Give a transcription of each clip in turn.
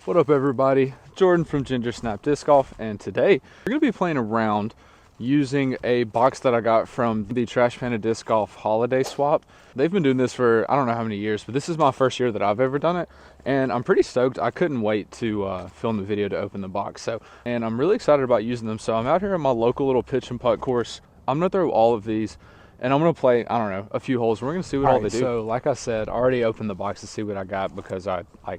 What up everybody, Jordan from Ginger Snap Disc Golf, and today we're going to be playing around using a box that I got from the Trash Panda Disc Golf Holiday Swap. They've been doing this for I don't know how many years, but this is my first year that I've ever done it, and I'm pretty stoked. I couldn't wait to film the video to open the box, and I'm really excited about using them. So I'm out here at my local little pitch and putt course. I'm going to throw all of these, and I'm going to play, I don't know, a few holes. We're going to see what all they do. So like I said, I already opened the box to see what I got because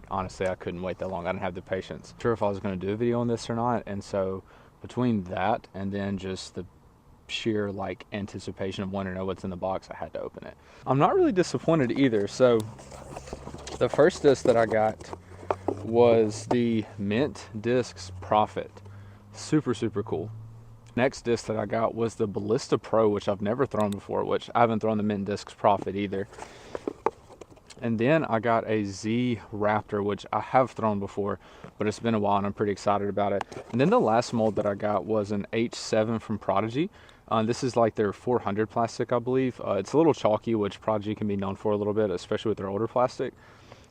honestly, I couldn't wait that long. I didn't have the patience. I'm not sure if I was going to do a video on this or not. And so between that and then just the sheer anticipation of wanting to know what's in the box, I had to open it. I'm not really disappointed either. So the first disc that I got was the Mint Discs Profit. Super, super cool. Next disc that I got was the Ballista Pro, which I've never thrown before, which I haven't thrown the Mint Discs Profit either. And then I got a Z Raptor, which I have thrown before, but it's been a while and I'm pretty excited about it. And then the last mold that I got was an H7 from Prodigy. This is like their 400 plastic, I believe. It's a little chalky, which Prodigy can be known for a little bit, especially with their older plastic.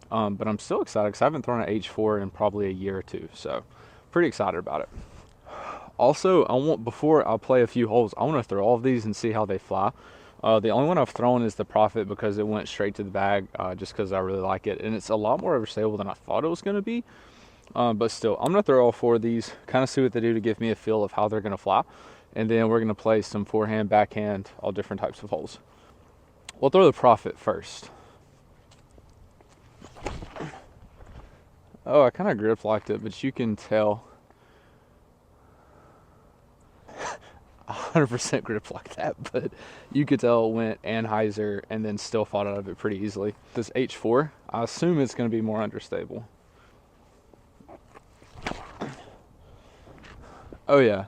But I'm still excited because I haven't thrown an H4 in probably a year or two, so pretty excited about it. Also, before I play a few holes, I want to throw all of these and see how they fly. The only one I've thrown is the Profit because it went straight to the bag, just because I really like it. And it's a lot more overstable than I thought it was going to be. But still, I'm going to throw all four of these, kind of see what they do to give me a feel of how they're going to fly. And then we're going to play some forehand, backhand, all different types of holes. We'll throw the Profit first. Oh, I kind of grip locked it, but you can tell 100% grip like that, but you could tell it went Anheuser and then still fought out of it pretty easily. This H4, I assume it's going to be more understable. Oh yeah,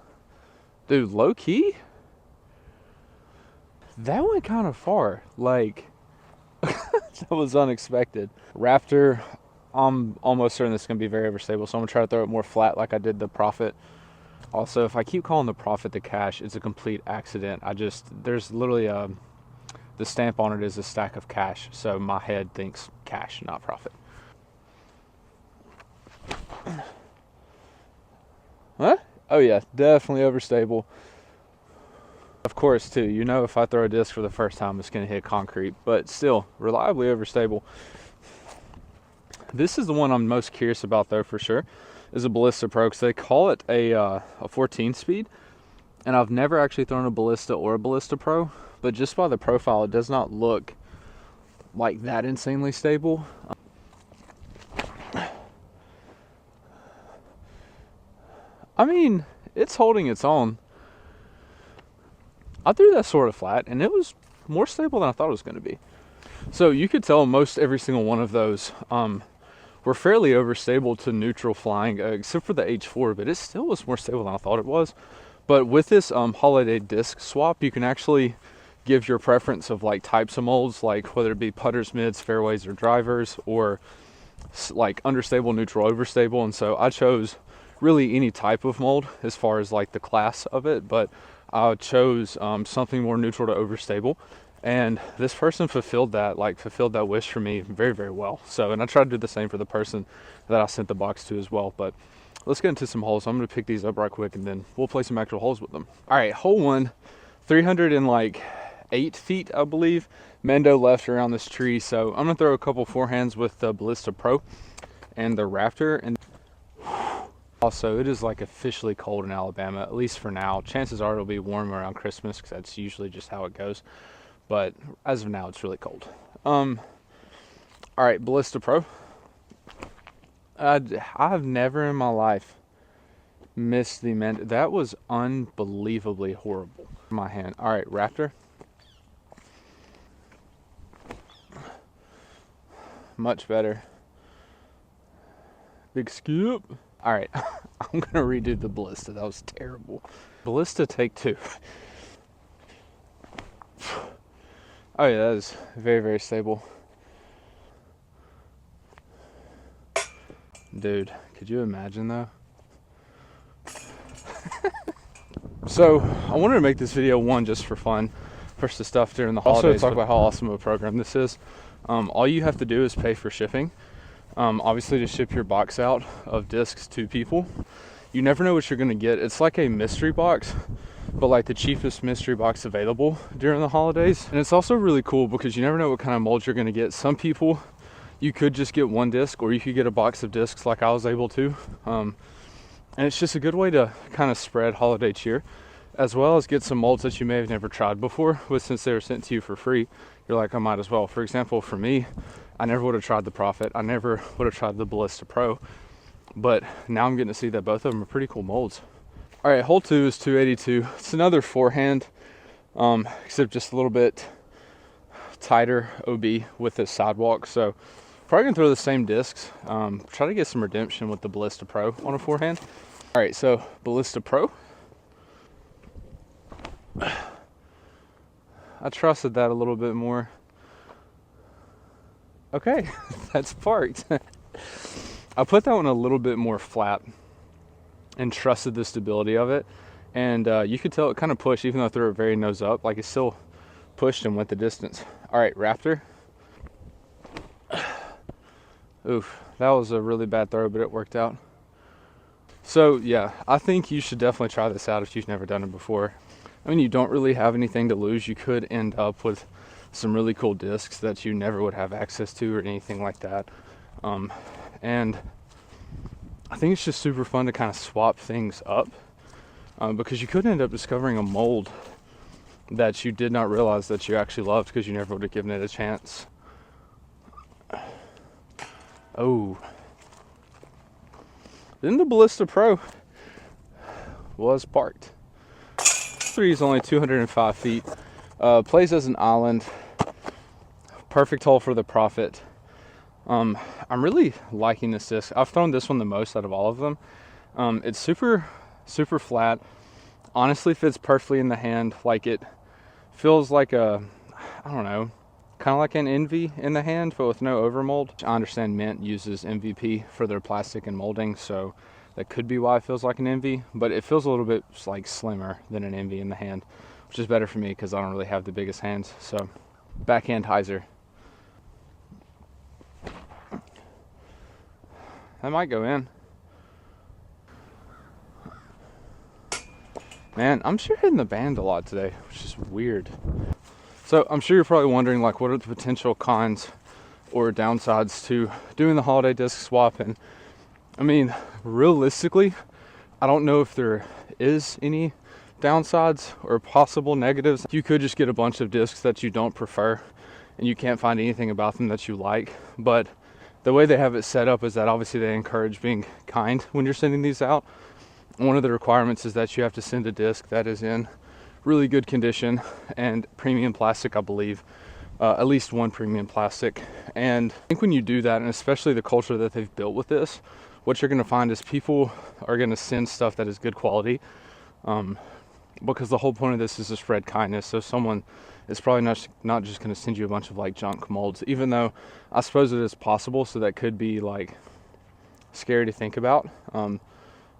dude, low key, that went kind of far. That was unexpected. Raptor, I'm almost certain this is going to be very overstable, so I'm going to try to throw it more flat like I did the Profit. Also, if I keep calling the Profit the cash, it's a complete accident. There's literally the stamp on it is a stack of cash, so my head thinks cash, not profit. Huh? Oh yeah, definitely overstable. Of course, too, if I throw a disc for the first time, it's going to hit concrete, but still, reliably overstable. This is the one I'm most curious about, though, for sure, is a Ballista Pro, because they call it a 14 speed, and I've never actually thrown a Ballista or a Ballista Pro, but just by the profile, it does not look like that insanely stable. I mean, it's holding its own. I threw that sort of flat, and it was more stable than I thought it was going to be. So you could tell most every single one of those were fairly overstable to neutral flying, except for the H4, but it still was more stable than I thought it was. But with this holiday disc swap, you can actually give your preference of types of molds, whether it be putters, mids, fairways, or drivers, or understable, neutral, overstable. And so I chose really any type of mold as far as the class of it, but I chose something more neutral to overstable. And this person fulfilled that wish for me very, very well. So, and I tried to do the same for the person that I sent the box to as well. But let's get into some holes. I'm going to pick these up right quick and then we'll play some actual holes with them. All right, hole one, 308 feet, I believe. Mendo left around this tree. So I'm going to throw a couple forehands with the Ballista Pro and the Raptor. And also, it is officially cold in Alabama, at least for now. Chances are it'll be warm around Christmas because that's usually just how it goes. But as of now, it's really cold. All right, Ballista Pro. I have never in my life missed the Mendo. That was unbelievably horrible. My hand. All right, Raptor. Much better. Big skip. All right, I'm gonna redo the Ballista. That was terrible. Ballista take two. Oh yeah, that is very, very stable. Dude, could you imagine though? So, I wanted to make this video one just for fun, for the stuff during the holidays. Also talk about how awesome of a program this is. All you have to do is pay for shipping. obviously to ship your box out of discs to people. You never know what you're gonna get. It's like a mystery box, but like the cheapest mystery box available during the holidays. And it's also really cool because you never know what kind of molds you're gonna get. Some people, you could just get one disc, or you could get a box of discs like I was able to. And it's just a good way to kind of spread holiday cheer, as well as get some molds that you may have never tried before. But since they were sent to you for free, you're like, I might as well. For example, for me, I never would have tried the Prophet. I never would have tried the Ballista Pro. But now I'm getting to see that both of them are pretty cool molds. All right, hole 2 is 282. It's another forehand, except just a little bit tighter OB with the sidewalk. So probably gonna throw the same discs. Try to get some redemption with the Ballista Pro on a forehand. All right, so Ballista Pro. I trusted that a little bit more. Okay, that's parked. I put that one a little bit more flat and trusted the stability of it. And you could tell it kind of pushed, even though I threw it very nose up, like it still pushed and went the distance. All right, Raptor. Oof, that was a really bad throw, but it worked out. So yeah, I think you should definitely try this out if you've never done it before. I mean, you don't really have anything to lose. You could end up with some really cool discs that you never would have access to or anything like that. And I think it's just super fun to kind of swap things up, because you could end up discovering a mold that you did not realize that you actually loved because you never would have given it a chance. Oh, then the Ballista Pro was parked. 3 is only 205 feet. Plays as an island. Perfect hole for the Prophet. I'm really liking this disc. I've thrown this one the most out of all of them. It's super flat. Honestly fits perfectly in the hand. Like, it feels like a, I don't know, kind of like an Envy in the hand, but with no overmold. I understand Mint uses MVP for their plastic and molding, so that could be why it feels like an Envy, but it feels a little bit like slimmer than an Envy in the hand, which is better for me because I don't really have the biggest hands. So backhand hyzer. That might go in. Man, I'm sure hitting the band a lot today, which is weird. So I'm sure you're probably wondering, like, what are the potential cons or downsides to doing the holiday disc swap? And I mean, realistically, I don't know if there is any downsides or possible negatives. You could just get a bunch of discs that you don't prefer and you can't find anything about them that you like. But the way they have it set up is that obviously they encourage being kind when you're sending these out. One of the requirements is that you have to send a disc that is in really good condition and premium plastic, I believe. At least one premium plastic. And I think when you do that, and especially the culture that they've built with this, what you're going to find is people are going to send stuff that is good quality, because the whole point of this is to spread kindness. So someone is probably not just going to send you a bunch of like junk molds, even though I suppose it is possible. So that could be like scary to think about.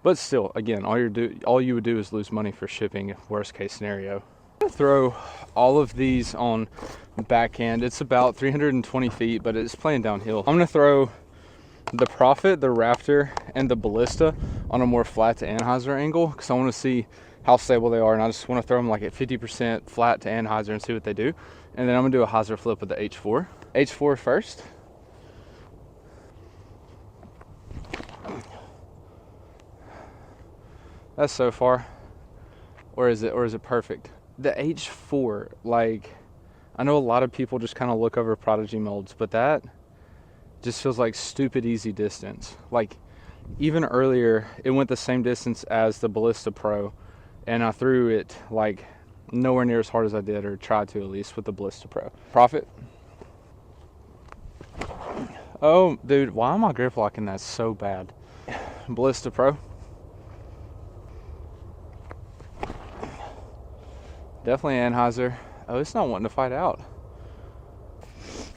But still, again, all you would do is lose money for shipping, worst case scenario. I'm going to throw all of these on backhand. It's about 320 feet, but it's playing downhill. I'm going to throw the Prophet, the Raptor, and the Ballista on a more flat to anhyzer angle because I want to see how stable they are, and I just want to throw them like at 50% flat to anhyzer and see what they do. And then I'm going to do a hyzer flip with the H4. H4 first. That's so far. Or is it perfect? The H4, like, I know a lot of people just kind of look over Prodigy molds, but that just feels like stupid easy distance. Like, even earlier, it went the same distance as the Ballista Pro, and I threw it like nowhere near as hard as I did, or tried to at least, with the Ballista Pro. Prophet. Oh, dude, why am I grip locking that so bad? Ballista Pro. Definitely anhyzer. Oh, it's not wanting to fight out.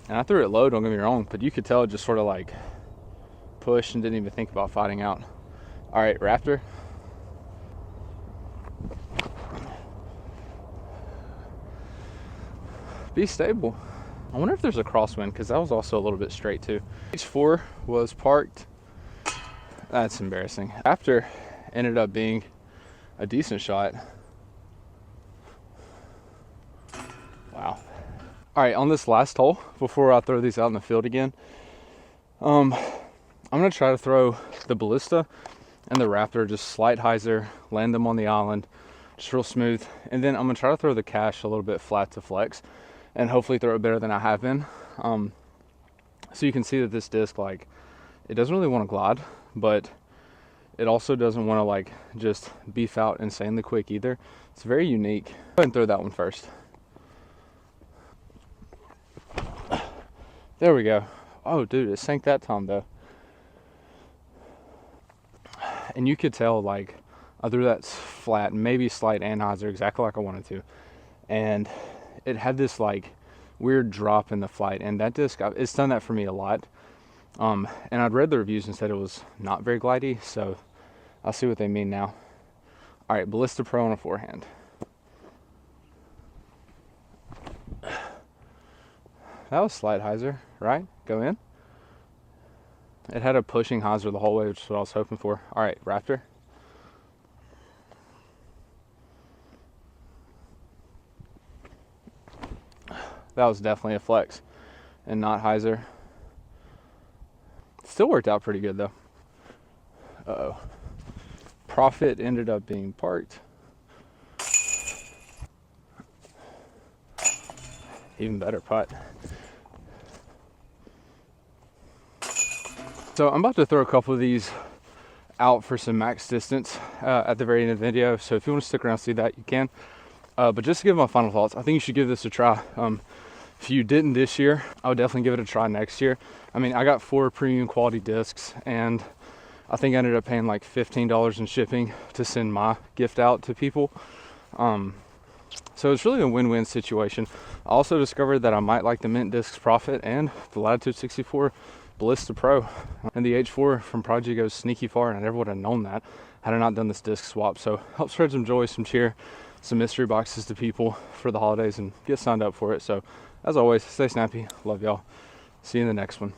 And I threw it low, don't get me wrong, but you could tell it just sort of like pushed and didn't even think about fighting out. All right, Raptor. Be stable. I wonder if there's a crosswind, because that was also a little bit straight too. H4 was parked. That's embarrassing. After ended up being a decent shot. Wow. All right, on this last hole, before I throw these out in the field again, I'm gonna try to throw the Ballista and the Raptor, just slight hyzer, land them on the island, just real smooth. And then I'm gonna try to throw the Cash a little bit flat to flex and hopefully throw it better than I have been. So you can see that this disc, like, it doesn't really want to glide, but it also doesn't want to like just beef out insanely quick either. It's very unique. Go ahead and throw that one first. There we go. Oh dude, it sank that time though. And you could tell, like, I threw that flat, maybe slight anhyzer, exactly like I wanted to. And it had this like weird drop in the flight, and that disc, it's done that for me a lot. And I'd read the reviews and said it was not very glidey, so I'll see what they mean now. All right, Ballista Pro on a forehand. That was slight hyzer, right? Go in. It had a pushing hyzer the whole way, which is what I was hoping for. All right, Raptor. That was definitely a flex and not hyzer. Still worked out pretty good though. Uh-oh. Profit ended up being parked. Even better putt. So I'm about to throw a couple of these out for some max distance at the very end of the video. So if you want to stick around and see that, you can. But just to give my final thoughts, I think you should give this a try. If you didn't this year, I would definitely give it a try next year. I mean, I got 4 premium quality discs, and I think I ended up paying like $15 in shipping to send my gift out to people. So it's really a win-win situation. I also discovered that I might like the Mint Discs Profit and the Latitude 64 Ballista Pro. And the H4 from Prodigy goes sneaky far, and I never would have known that had I not done this disc swap. So help spread some joy, some cheer, some mystery boxes to people for the holidays, and get signed up for it. So as always, stay snappy. Love y'all. See you in the next one.